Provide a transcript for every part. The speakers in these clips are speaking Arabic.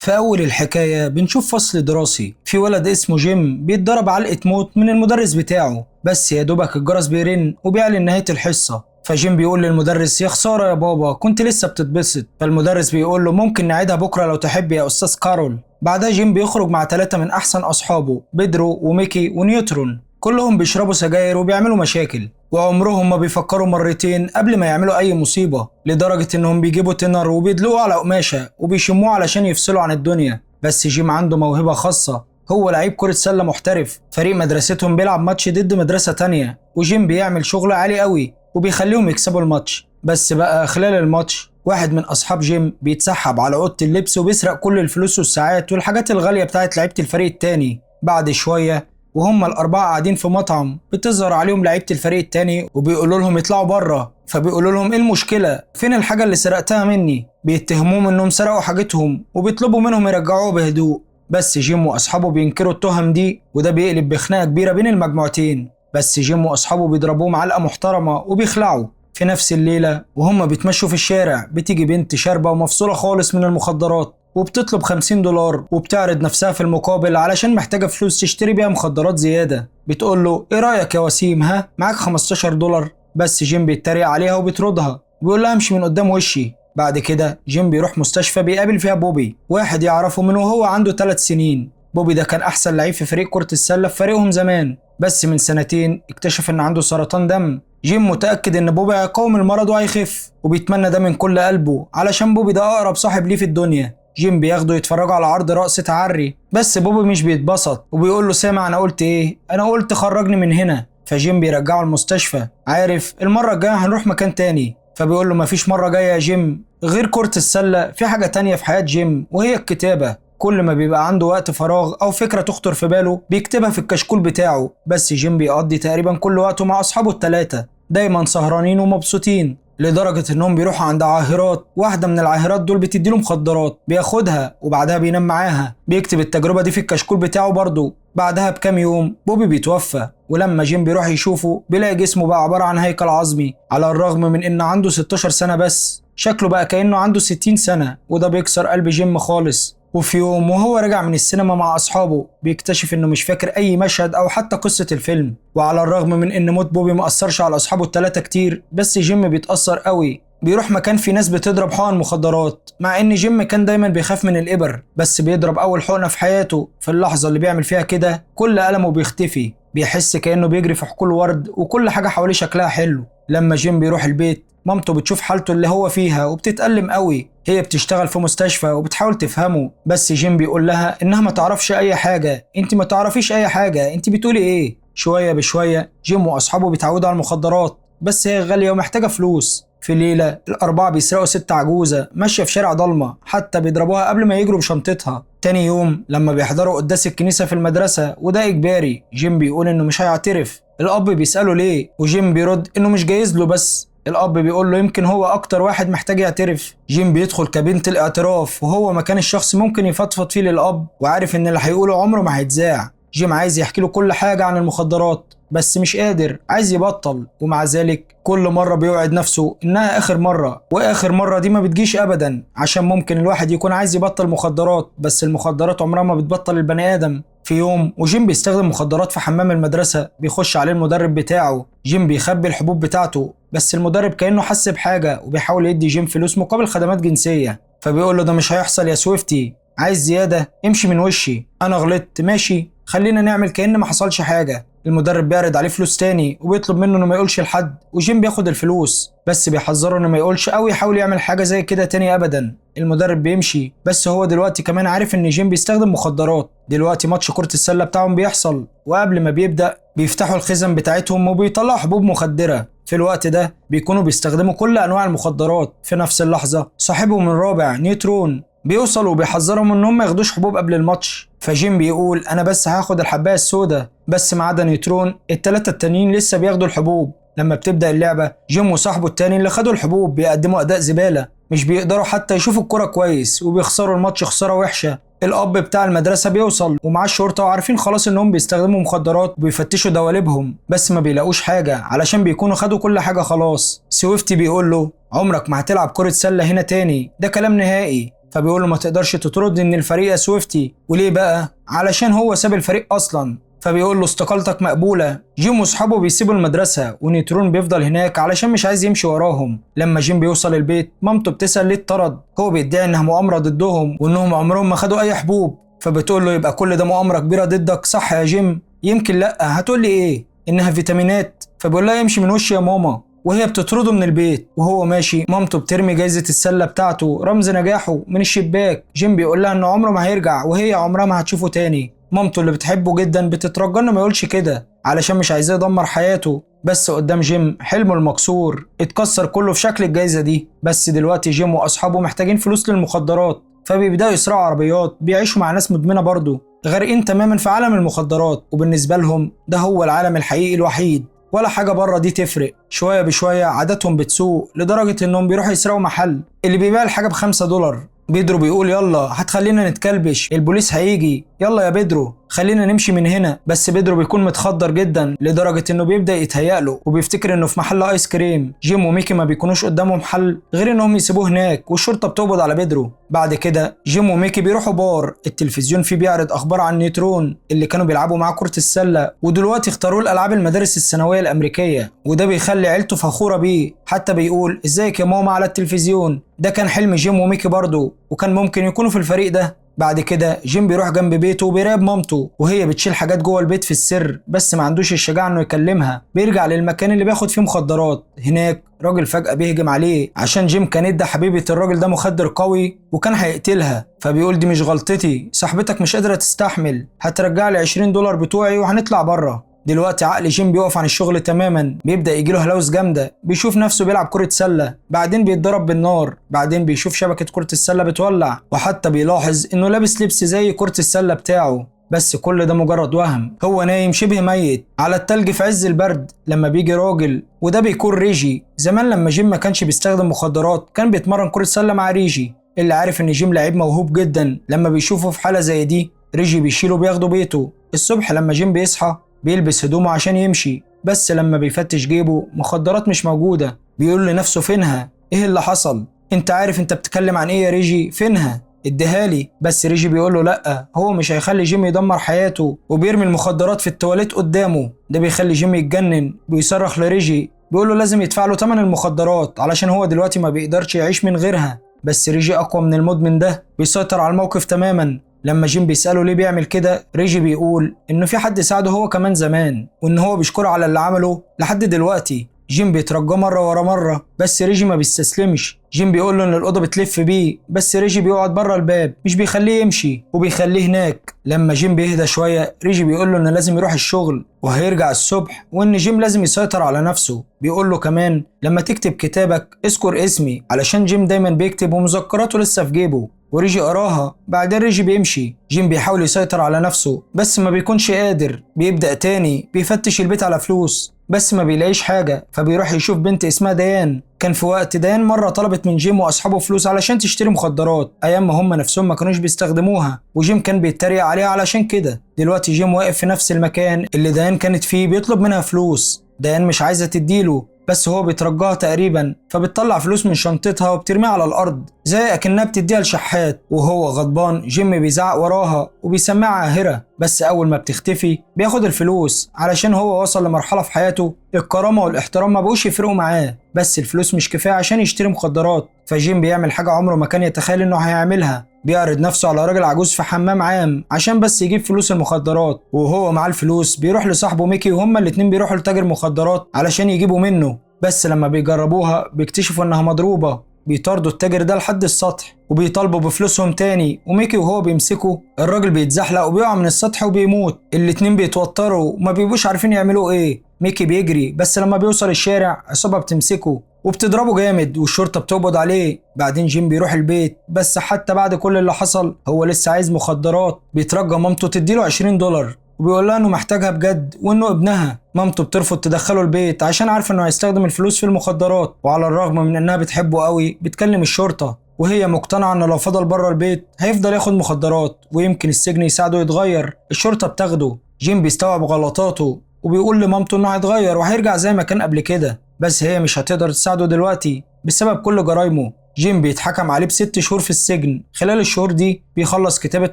في أول الحكاية بنشوف فصل دراسي في ولد اسمه جيم بيتضرب علقة موت من المدرس بتاعه، بس يا دوبك الجرس بيرن وبيعلن نهاية الحصة. فجيم بيقول للمدرس يا خسارة يا بابا كنت لسه بتتبسط. فالمدرس بيقول له ممكن نعيدها بكرة لو تحب يا أستاذ كارول. بعدها جيم بيخرج مع 3 من أحسن أصحابه بيدرو وميكي ونيوترون، كلهم بيشربوا سجاير وبيعملوا مشاكل، وعمرهم ما بيفكروا مرتين قبل ما يعملوا أي مصيبة، لدرجة إنهم بيجيبوا تنر وبيدلقوا على قماشة وبيشموه علشان يفصلوا عن الدنيا. بس جيم عنده موهبة خاصة، هو لعيب كرة سلة محترف. فريق مدرستهم بيلعب ماتش ضد مدرسة تانية، وجيم بيعمل شغل عالي قوي وبيخليهم يكسبوا الماتش. بس بقى خلال الماتش واحد من أصحاب جيم بيتسحب على أوضة اللبس وبيسرق كل الفلوس والساعات والحاجات الغالية بتاعت لعيبة الفريق التاني. بعد شوية وهم الأربعة قاعدين في مطعم بتظهر عليهم لعيبة الفريق التاني وبيقولوا لهم يطلعوا بره. فبيقولوا لهم ايه المشكلة؟ فين الحاجة اللي سرقتها مني؟ بيتهموهم انهم سرقوا حاجتهم وبيطلبوا منهم يرجعوها بهدوء. بس جيم واصحابه بينكروا التهم دي، وده بيقلب بخناقة كبيرة بين المجموعتين. بس جيم واصحابه بيضربوهم علقة محترمة وبيخلعوا. في نفس الليلة وهم بيتمشوا في الشارع بتيجي بنت شاربة ومفصولة خالص من المخدرات وبتطلب $50 وبتعرض نفسها في المقابل علشان محتاجة فلوس تشتري بيها مخدرات زيادة. بتقول له ايه رأيك يا وسيم، ها معاك $15. بس جيم بيتريق عليها وبيطردها وبيقول لها امشي من قدام وشي. بعد كده جيم بيروح مستشفى بيقابل فيها بوبي، واحد يعرفه من وهو عنده 3 سنين. بوبي ده كان احسن لعيب في فريق كرة السلة في فريقهم زمان، بس من 2 اكتشف ان عنده سرطان دم. جيم متأكد ان بوبي هيقاوم المرض وهيخف، وبيتمنى ده من كل قلبه علشان بوبي ده اقرب صاحب ليه في الدنيا. جيم بياخده يتفرجوا على عرض رقص تعري، بس بوبي مش بيتبسط وبيقول له سامع انا قلت ايه؟ انا قلت خرجني من هنا. فجيم بيرجعه المستشفى، عارف المرة الجاية هنروح مكان تاني. فبيقول له مفيش مرة جاية يا جيم غير كرة السلة، في حاجة تانية في حياة جيم وهي الكتابة. كل ما بيبقى عنده وقت فراغ أو فكرة تخطر في باله بيكتبها في الكشكول بتاعه. بس جيم بيقضي تقريبا كل وقته مع أصحابه ال3، دايما سهرانين ومبسوطين، لدرجة انهم بيروحوا عند عاهرات. واحدة من العاهرات دول بتديله مخدرات بياخدها وبعدها بينام معاها. بيكتب التجربة دي في الكشكول بتاعه برضه. بعدها بكام يوم بوبي بيتوفى، ولما جيم بيروح يشوفه بيلاقي جسمه بقى عبارة عن هيكل عظمي، على الرغم من ان عنده 16 سنة بس شكله بقى كأنه عنده 60 سنة، وده بيكسر قلب جيم خالص. وفي يوم وهو راجع من السينما مع أصحابه بيكتشف إنه مش فاكر أي مشهد أو حتى قصة الفيلم. وعلى الرغم من إن موت بوبي مأثرش على أصحابه ال3 كتير، بس جيم بيتأثر قوي. بيروح مكان فيه ناس بتضرب حقن مخدرات، مع إن جيم كان دايما بيخاف من الإبر، بس بيضرب أول حقنة في حياته. في اللحظة اللي بيعمل فيها كده كل ألمه بيختفي، بيحس كأنه بيجري في حقول ورد وكل حاجة حواليه شكلها حلو. لما جيم بيروح البيت مامته بتشوف حالته اللي هو فيها وبتتألم قوي. هي بتشتغل في مستشفى وبتحاول تفهمه، بس جيم بيقول لها انها ما تعرفش اي حاجة. انت ما تعرفيش اي حاجة، انت بتقولي ايه؟ شوية بشوية جيم واصحابه بيتعودوا على المخدرات، بس هي غالية ومحتاجة فلوس. في ليلة الأربعة بيسرقوا ست عجوزة ماشية في شارع ضلمة، حتى بيضربوها قبل ما يجروا بشنطتها. تاني يوم لما بيحضروا قداس الكنيسة في المدرسة وده إجباري، جيم بيقول إنه مش هيعترف. الأب بيسأله ليه وجيم بيرد إنه مش جايز له، بس الأب بيقول له يمكن هو أكتر واحد محتاج يعترف. جيم بيدخل كابينة الاعتراف وهو مكان الشخص ممكن يفضفض فيه للأب، وعارف إن اللي هيقوله عمره ما هيتذاع. جيم عايز يحكي له كل حاجة عن المخدرات بس مش قادر، عايز يبطل. ومع ذلك كل مرة بيوعد نفسه إنها آخر مرة، وآخر مرة دي ما بتجيش أبدا، عشان ممكن الواحد يكون عايز يبطل مخدرات بس المخدرات عمرها ما بتبطل البني آدم. في يوم وجيم بيستخدم مخدرات في حمام المدرسة، بيخش عليه المدرب بتاعه. جيم بيخبي الحبوب بتاعته، بس المدرب كأنه حس بحاجة وبيحاول يدي جيم فلوس مقابل خدمات جنسية. فبيقول له ده مش هيحصل يا سويفتي، عايز زيادة امشي من وشي، أنا غلطت ماشي خلينا نعمل كأن ما حصلش حاجة. المدرب بيعرض عليه فلوس تاني وبيطلب منه انه ما يقولش لحد، وجيم بياخد الفلوس بس بيحذره انه ما يقولش او يحاول يعمل حاجة زي كده تاني ابدا. المدرب بيمشي، بس هو دلوقتي كمان عارف ان جيم بيستخدم مخدرات. دلوقتي ماتش كرة السلة بتاعهم بيحصل، وقبل ما بيبدأ بيفتحوا الخزن بتاعتهم وبيطلعوا حبوب مخدرة. في الوقت ده بيكونوا بيستخدموا كل انواع المخدرات. في نفس اللحظة صاحبهم الرابع نيوترون بيوصل وبيحذرهم انهم ما ياخدوش حبوب قبل الماتش. فجيم بيقول انا بس هاخد الحبايه السوداء، بس ما عدا نيوترون ال3 التانيين لسه بياخدوا الحبوب. لما بتبدا اللعبه جيم وصاحبه التاني اللي خدوا الحبوب بيقدموا اداء زباله، مش بيقدروا حتى يشوفوا الكرة كويس وبيخسروا الماتش خساره وحشه. الاب بتاع المدرسه بيوصل ومعاه الشرطه وعارفين خلاص انهم بيستخدموا مخدرات وبيفتشوا دواليبهم، بس ما بيلاقوش حاجه علشان بيكونوا خدوا كل حاجه خلاص. سويفتي بيقول له عمرك ما هتلعب كرة سلة هنا تاني، ده كلام نهائي. فبيقول له ما تقدرش تطردني من الفريق يا سويفتي. وليه بقى؟ علشان هو ساب الفريق اصلا. فبيقول له استقالتك مقبوله. جيم واصحابه بيسيبوا المدرسه ونيوترون بيفضل هناك علشان مش عايز يمشي وراهم. لما جيم بيوصل البيت مامته بتسال ليه اتطرد. هو بيدعي انها مؤامره ضدهم وانهم عمرهم ما خدوا اي حبوب. فبتقول له يبقى كل ده مؤامره كبيره ضدك صح يا جيم؟ يمكن لا، هتقول لي ايه؟ انها فيتامينات. فبيقول لها يمشي من وشي يا ماما. وهي بتطرده من البيت. وهو ماشي مامته بترمي جايزة السلة بتاعته رمز نجاحه من الشباك. جيم بيقول لها انه عمره ما هيرجع وهي عمرها ما هتشوفه تاني. مامته اللي بتحبه جدا بتترجى انه ما يقولش كده علشان مش عايزاه يدمر حياته. بس قدام جيم حلمه المكسور اتكسر كله في شكل الجايزة دي. بس دلوقتي جيم واصحابه محتاجين فلوس للمخدرات، فبيبداوا يسرقوا عربيات، بيعيشوا مع ناس مدمنة برضه، غارقين تماما في عالم المخدرات. وبالنسبة لهم ده هو العالم الحقيقي الوحيد، ولا حاجة بره دي تفرق. شوية بشوية عاداتهم بتسوء لدرجة انهم بيروحوا يسرقوا محل اللي بيبيع الحاجة ب$5. بيدرو بيقول يلا هتخلينا نتكلبش، البوليس هيجي، يلا يا بيدرو خلينا نمشي من هنا. بس بيدرو بيكون متخدر جدا لدرجة انه بيبدأ يتهيأله وبيفتكر انه في محل ايس كريم. جيم وميكي ما بيكونوش قدامهم حل غير انهم يسيبوه هناك، والشرطة بتقبض على بيدرو. بعد كده جيم وميكي بيروحوا بار التلفزيون فيه بيعرض اخبار عن نيوترون اللي كانوا بيلعبوا معاه كرة السلة، ودلوقتي اختاروه الالعاب المدارس الثانوية الامريكية. وده بيخلي عيلته فخورة بيه، حتى بيقول ازيك يا ماما على التلفزيون. ده كان حلم جيم وميكي برضه، وكان ممكن يكونوا في الفريق ده. بعد كده جيم بيروح جنب بيته وبيراقب مامته وهي بتشيل حاجات جوه البيت في السر، بس ما عندوش الشجاعة انه يكلمها. بيرجع للمكان اللي بياخد فيه مخدرات. هناك راجل فجأة بيهجم عليه عشان جيم كان ادى حبيبة الراجل ده مخدر قوي وكان هيقتلها. فبيقول دي مش غلطتي، صاحبتك مش قادرة تستحمل، هترجع لي $20 بتوعي وهنطلع بره. دلوقتي عقل جيم بيقف عن الشغل تماما، بيبدأ يجيله هلاوس جامدة، بيشوف نفسه بيلعب كرة سلة، بعدين بيتضرب بالنار، بعدين بيشوف شبكة كرة السلة بتولع، وحتى بيلاحظ انه لابس لبس زي كرة السلة بتاعه. بس كل ده مجرد وهم، هو نايم شبه ميت على التلج في عز البرد لما بيجي راجل، وده بيكون ريجي. زمان لما جيم ما كانش بيستخدم مخدرات كان بيتمرن كرة سلة مع ريجي اللي عارف ان جيم لعيب موهوب جدا. لما بيشوفه في حالة زي دي ريجي بيشيله بياخده بيته. الصبح لما جيم بيصحى بيلبس هدومه عشان يمشي، بس لما بيفتش جيبه مخدرات مش موجودة. بيقول لنفسه فينها؟ ايه اللي حصل؟ انت عارف انت بتتكلم عن ايه يا ريجي؟ فينها؟ اديهالي. بس ريجي بيقول له لا، هو مش هيخلي جيم يدمر حياته، وبيرمي المخدرات في التواليت قدامه. ده بيخلي جيم يتجنن، بيصرخ لريجي بيقول له لازم يدفع له ثمن المخدرات علشان هو دلوقتي ما بيقدرش يعيش من غيرها. بس ريجي اقوى من المدمن ده، بيسيطر على الموقف تماما. لما جيم بيسأله ليه بيعمل كده ريجي بيقول انه في حد ساعده هو كمان زمان، وان هو بيشكره على اللي عمله لحد دلوقتي. جيم بيترجاه مرة ورا مرة بس ريجي ما بيستسلمش. جيم بيقول له ان الاوضه بتلف بيه، بس ريجي بيقعد بره الباب مش بيخليه يمشي وبيخليه هناك. لما جيم بيهدى شويه ريجي بيقول له انه لازم يروح الشغل وهيرجع الصبح، وان جيم لازم يسيطر على نفسه. بيقول له كمان لما تكتب كتابك اذكر اسمي، علشان جيم دايما بيكتب ومذكراته لسه في جيبه. وريجي قراها. بعدين ريجي بيمشي. جيم بيحاول يسيطر على نفسه بس ما بيكونش قادر. بيبدأ تاني بيفتش البيت على فلوس بس ما بيلاقيش حاجة، فبيروح يشوف بنت اسمها ديان. كان في وقت ديان مرة طلبت من جيم واصحابه فلوس علشان تشتري مخدرات ايام ما هم نفسهم ما كانوش بيستخدموها، وجيم كان بيتريق عليها علشان كده. دلوقتي جيم واقف في نفس المكان اللي ديان كانت فيه بيطلب منها فلوس. ديان مش عايزة تديله بس هو بيترجاها تقريبا، فبتطلع فلوس من شنطتها وبترميها على الارض زي اكنها بتديها لشحات. وهو غضبان جيم بيزعق وراها وبيسمعها عاهرة، بس اول ما بتختفي بياخد الفلوس علشان هو وصل لمرحلة في حياته الكرامة والاحترام ما بقوش يفرقوا معاه، بس الفلوس مش كفاية عشان يشتري مخدرات. فجيم بيعمل حاجة عمره ما كان يتخيل انه هيعملها، بيعرض نفسه على راجل عجوز في حمام عام عشان بس يجيب فلوس المخدرات. وهو معاه الفلوس بيروح لصاحبه ميكي وهما الاتنين بيروحوا لتاجر مخدرات علشان يجيبوا منه، بس لما بيجربوها بيكتشفوا انها مضروبة. بيطاردوا التاجر ده لحد السطح وبيطالبوا بفلوسهم تاني، وميكي وهو بيمسكه الراجل بيتزحلق وبيقع من السطح وبيموت. الاتنين بيتوتروا وما بيبقوش عارفين يعملوا ايه. ميكي بيجري بس لما بيوصل الشارع عصابة بتمسكه وبتضربه جامد والشرطة بتقبض عليه. بعدين جيم بيروح البيت، بس حتى بعد كل اللي حصل هو لسه عايز مخدرات. بيترجى مامته تديله $20 وبيقول لها انه محتاجها بجد وانه ابنها. مامته بترفض تدخله البيت عشان عارفه انه هيستخدم الفلوس في المخدرات، وعلى الرغم من انها بتحبه قوي بتكلم الشرطة وهي مقتنعة ان لو فضل بره البيت هيفضل ياخد مخدرات ويمكن السجن يساعده يتغير. الشرطة بتاخده. جيم بيستوعب غلطاته وبيقول لمامته انه هيتغير وهيرجع زي ما كان قبل كده، بس هي مش هتقدر تساعده دلوقتي بسبب كل جرايمه. جيم بيتحكم عليه ب6 شهور في السجن. خلال الشهور دي بيخلص كتابة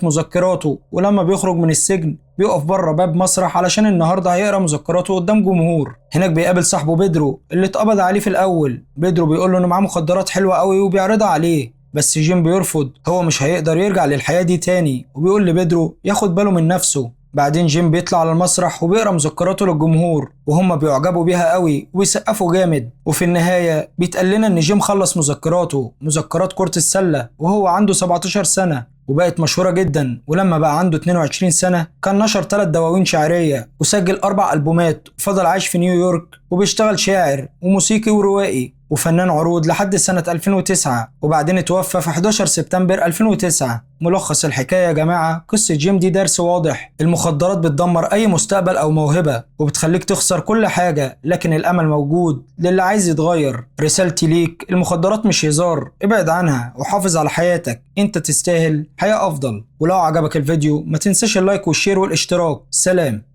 مذكراته، ولما بيخرج من السجن بيقف بره باب مسرح علشان النهارده هيقرا مذكراته قدام جمهور. هناك بيقابل صاحبه بيدرو اللي اتقبض عليه في الاول. بيدرو بيقول له انه معاه مخدرات حلوه قوي وبيعرضها عليه، بس جيم بيرفض. هو مش هيقدر يرجع للحياه دي تاني، وبيقول لبيدرو ياخد باله من نفسه. بعدين جيم بيطلع على المسرح وبيقرا مذكراته للجمهور، وهم بيعجبوا بيها قوي وبيسقفوا جامد. وفي النهايه بيتقال لنا ان جيم خلص مذكراته، مذكرات كرة السله، وهو عنده 17 سنه، وبقت مشهورة جدا. ولما بقى عنده 22 سنة كان نشر 3 دواوين شعرية وسجل 4 ألبومات، وفضل عايش في نيويورك وبيشتغل شاعر وموسيقي وروائي وفنان عروض لحد سنة 2009، وبعدين اتوفى في 11 سبتمبر 2009. ملخص الحكاية يا جماعة، قصة جيم دي درس واضح. المخدرات بتدمر أي مستقبل أو موهبة وبتخليك تخسر كل حاجة، لكن الأمل موجود للي عايز يتغير. رسالتي ليك، المخدرات مش هزار، ابعد عنها وحافظ على حياتك، انت تستاهل حياة أفضل. ولو عجبك الفيديو ما تنساش اللايك والشير والاشتراك. سلام.